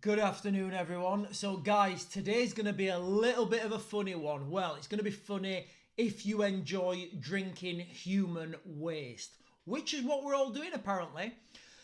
Good afternoon, everyone. So, guys, today's going to be a little bit of a funny one. Well, it's going to be funny if you enjoy drinking human waste, which is what we're all doing apparently.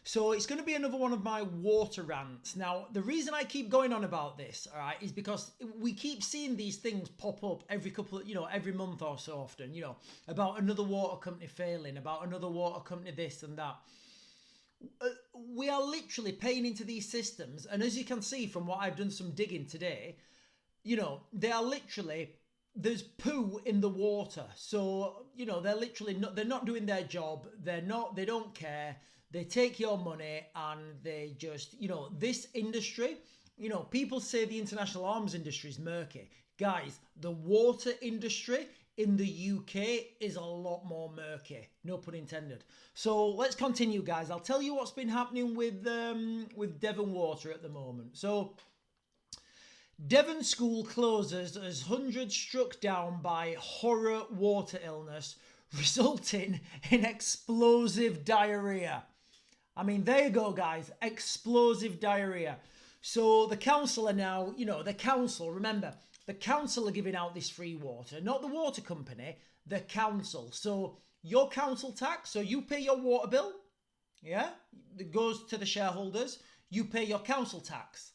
So, it's going to be another one of my water rants. Now, the reason I keep going on about this, all right, is because we keep seeing these things pop up every couple of, every month or so often, about another water company failing, about another water company this and that. We are literally paying into these systems, and as you can see from what I've done some digging today, they are literally, there's poo in the water. So they're literally not, they're not doing their job. They don't care. They take your money and they just, this industry, people say the international arms industry is murky. Guys, the water industry in the UK is a lot more murky, no pun intended. So let's continue, guys. I'll tell you what's been happening with Devon Water at the moment. So Devon school closes as hundreds struck down by horror water illness, resulting in explosive diarrhea. I mean, there you go, guys. Explosive diarrhea. So the council are now, remember, the council are giving out this free water, not the water company, the council. So your council tax, so you pay your water bill, yeah, it goes to the shareholders. You pay your council tax,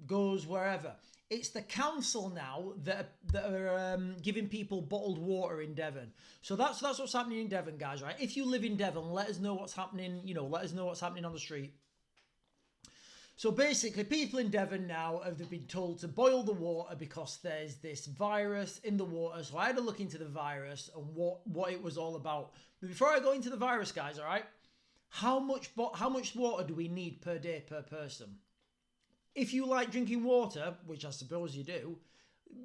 goes wherever. It's the council now that are giving people bottled water in Devon. So that's what's happening in Devon, guys, right? If you live in Devon, let us know what's happening, let us know what's happening on the street. So basically, people in Devon now have been told to boil the water because there's this virus in the water. So I had a look into the virus and what it was all about. But before I go into the virus, guys, all right, how much water do we need per day per person? If you like drinking water, which I suppose you do,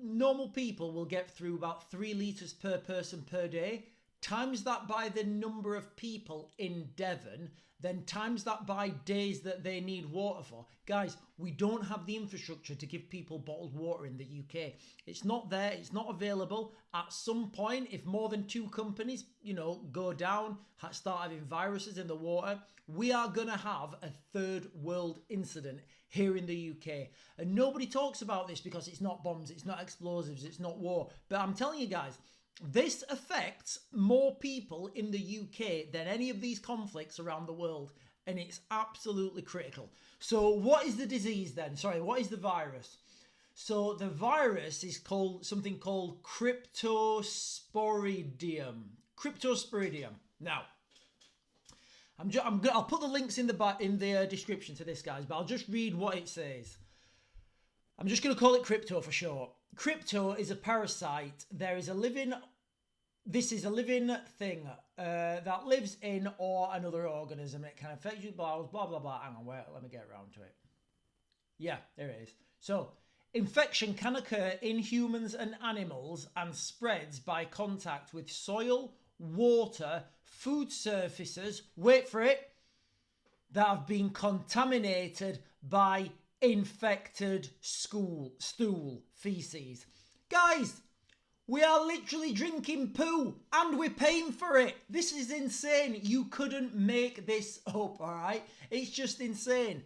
normal people will get through about 3 litres per person per day. Times that by the number of people in Devon, then times that by days that they need water for. Guys, we don't have the infrastructure to give people bottled water in the UK. It's not there. It's not available. At some point, if more than 2 companies, go down, start having viruses in the water, we are going to have a third world incident here in the UK. And nobody talks about this because it's not bombs, it's not explosives, it's not war. But I'm telling you guys, this affects more people in the UK than any of these conflicts around the world, and it's absolutely critical. So what is the disease then? Sorry, what is the virus? So the virus is something called cryptosporidium. Cryptosporidium. Now, I'll put the links in the description to this, guys, but I'll just read what it says. I'm just going to call it crypto for short. Crypto is a parasite. This is a living thing that lives in or another organism. It can affect you, blah, blah, blah, blah. Hang on, let me get around to it. Yeah, there it is. So, infection can occur in humans and animals and spreads by contact with soil, water, food surfaces, wait for it, that have been contaminated by infected stool, feces. Guys, we are literally drinking poo and we're paying for it. This is insane. You couldn't make this up, all right? It's just insane.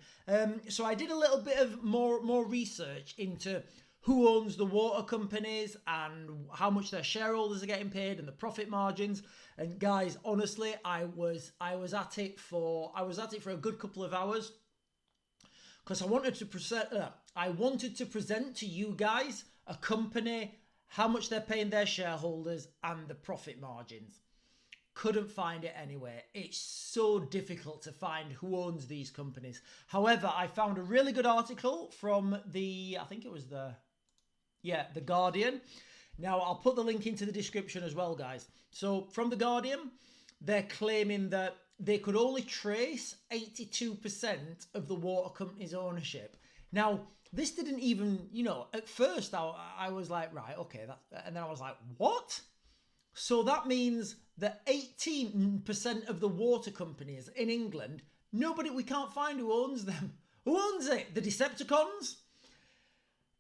So I did a little bit of more research into who owns the water companies and how much their shareholders are getting paid and the profit margins. And guys, honestly, I was at it for a good couple of hours because I wanted to present to you guys a company, how much they're paying their shareholders and the profit margins. Couldn't find it anywhere. It's so difficult to find who owns these companies. However, I found a really good article from the Guardian. Now, I'll put the link into the description as well, guys. So from the Guardian, they're claiming that they could only trace 82% of the water company's ownership. Now, this didn't even, at first I was like, right, okay. And then I was like, what? So that means that 18% of the water companies in England, we can't find who owns them. Who owns it? The Decepticons?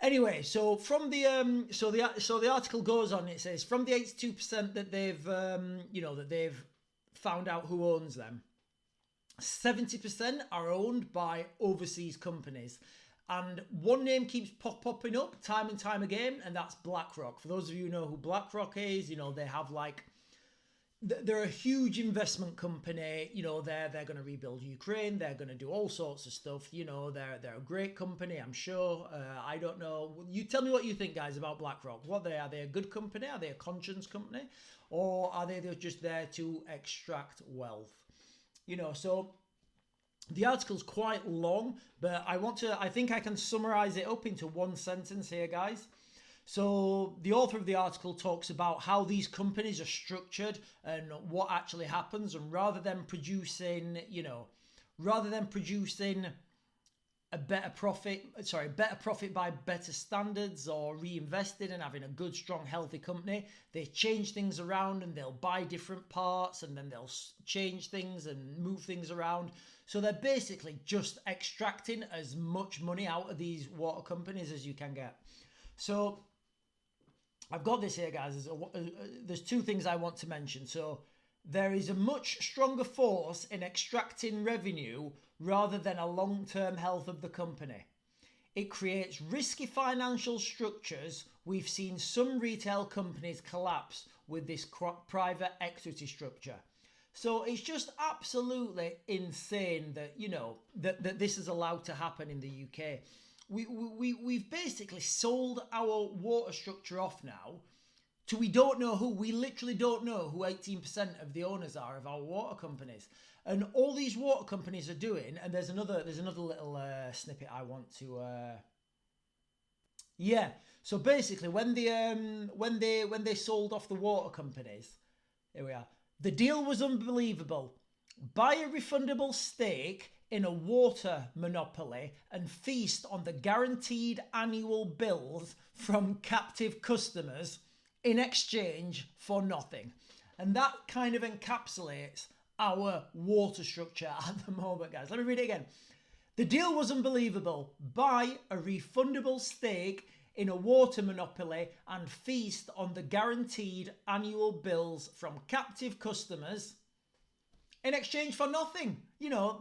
Anyway, so from the so the article goes on. It says from the 82% that they've found out who owns them, 70% are owned by overseas companies. And one name keeps popping up time and time again, and that's BlackRock. For those of you who know who BlackRock is, they have they're a huge investment company. They're going to rebuild Ukraine. They're going to do all sorts of stuff. They're a great company, I'm sure. I don't know. You tell me what you think, guys, about BlackRock. What are they a good company? Are they a conscience company? Or are they just there to extract wealth? So the article's quite long, but I think I can summarize it up into one sentence here, guys. So the author of the article talks about how these companies are structured and what actually happens, and rather than producing a better profit by better standards or reinvested and having a good, strong, healthy company, they change things around and they'll buy different parts and then they'll change things and move things around. So they're basically just extracting as much money out of these water companies as you can get. So I've got this here, guys. There's two things I want to mention. So there is a much stronger force in extracting revenue rather than a long-term health of the company. It creates risky financial structures. We've seen some retail companies collapse with this private equity structure. So it's just absolutely insane that, that this is allowed to happen in the UK. We've basically sold our water structure off now to we don't know who. We literally don't know who 18% of the owners are of our water companies. And all these water companies are doing, and there's another little snippet I want to so basically when they sold off the water companies, here we are. The deal was unbelievable. Buy a refundable stake in a water monopoly and feast on the guaranteed annual bills from captive customers in exchange for nothing. And that kind of encapsulates our water structure at the moment, guys. Let me read it again. The deal was unbelievable. Buy a refundable stake in a water monopoly and feast on the guaranteed annual bills from captive customers in exchange for nothing.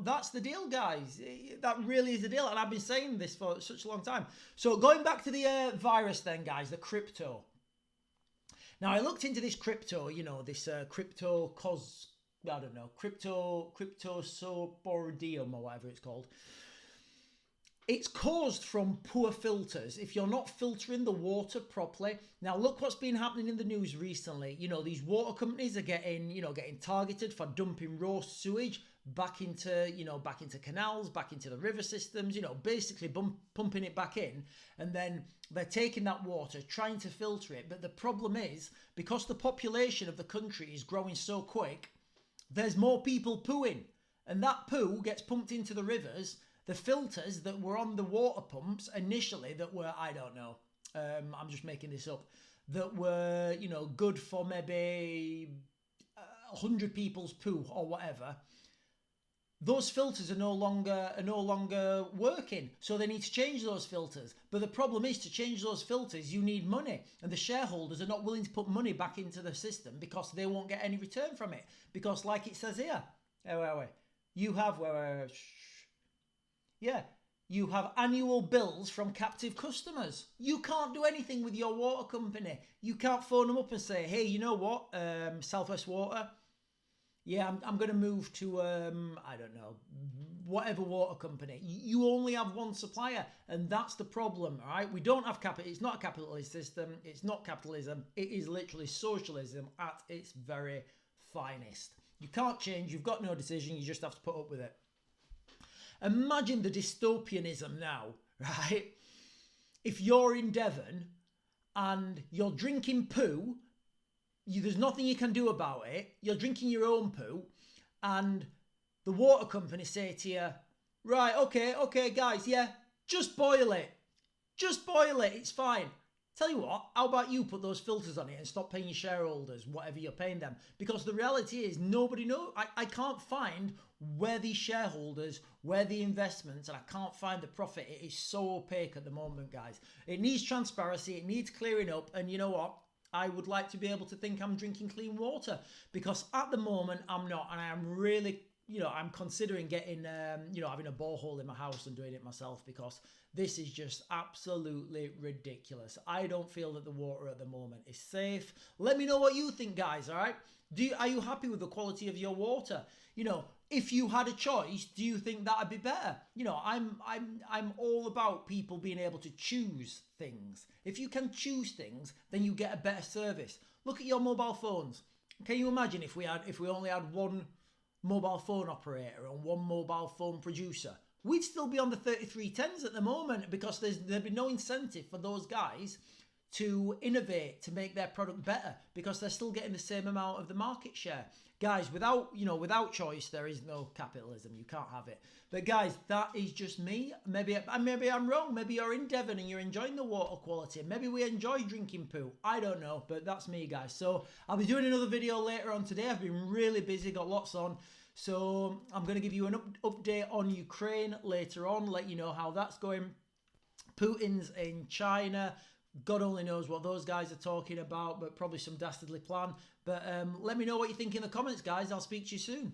That's the deal, guys. That really is the deal. And I've been saying this for such a long time. So going back to the virus then, guys, the crypto. Now, I looked into this crypto, this crypto soboridium or whatever it's called. It's caused from poor filters. If you're not filtering the water properly. Now, look what's been happening in the news recently. These water companies are getting targeted for dumping raw sewage back into canals, back into the river systems, basically pumping it back in. And then they're taking that water, trying to filter it. But the problem is, because the population of the country is growing so quick, there's more people pooing. And that poo gets pumped into the rivers. The filters that were on the water pumps initially that were, I don't know, I'm just making this up, that were, good for maybe 100 people's poo or whatever, those filters are no longer working. So they need to change those filters. But the problem is, to change those filters, you need money. And the shareholders are not willing to put money back into the system because they won't get any return from it. Because like it says here, you have, you have annual bills from captive customers. You can't do anything with your water company. You can't phone them up and say, hey, you know what, Southwest Water, I'm going to move to, I don't know, whatever water company. You only have one supplier, and that's the problem, all right? We don't have capital. It's not a capitalist system. It's not capitalism. It is literally socialism at its very finest. You can't change. You've got no decision. You just have to put up with it. Imagine the dystopianism now, right? If you're in Devon and you're drinking poo, there's nothing you can do about it. You're drinking your own poo, and the water company say to you, right, okay, guys, just boil it. Just boil it, it's fine. Tell you what, how about you put those filters on it and stop paying your shareholders whatever you're paying them? Because the reality is, nobody knows. I can't find where the shareholders, where the investments, and I can't find the profit. It is so opaque at the moment, guys. It needs transparency. It needs clearing up. And you know what? I would like to be able to think I'm drinking clean water, because at the moment I'm not. And I am really, I'm considering getting, having a borehole in my house and doing it myself, because this is just absolutely ridiculous. I don't feel that the water at the moment is safe. Let me know what you think, guys. All right. Are you happy with the quality of your water? If you had a choice, do you think that'd be better? I'm all about people being able to choose things. If you can choose things, then you get a better service. Look at your mobile phones. Can you imagine if we only had one mobile phone operator and one mobile phone producer? We'd still be on the 3310s at the moment, because there'd be no incentive for those guys to innovate, to make their product better, because they're still getting the same amount of the market share. Guys, without choice, there is no capitalism. You can't have it. But guys, that is just me. Maybe I'm wrong. Maybe you're in Devon and you're enjoying the water quality. Maybe we enjoy drinking poo. I don't know, but that's me, guys. So I'll be doing another video later on today. I've been really busy, got lots on. So I'm going to give you an update on Ukraine later on, let you know how that's going. Putin's in China. God only knows what those guys are talking about, but probably some dastardly plan. But let me know what you think in the comments, guys. I'll speak to you soon.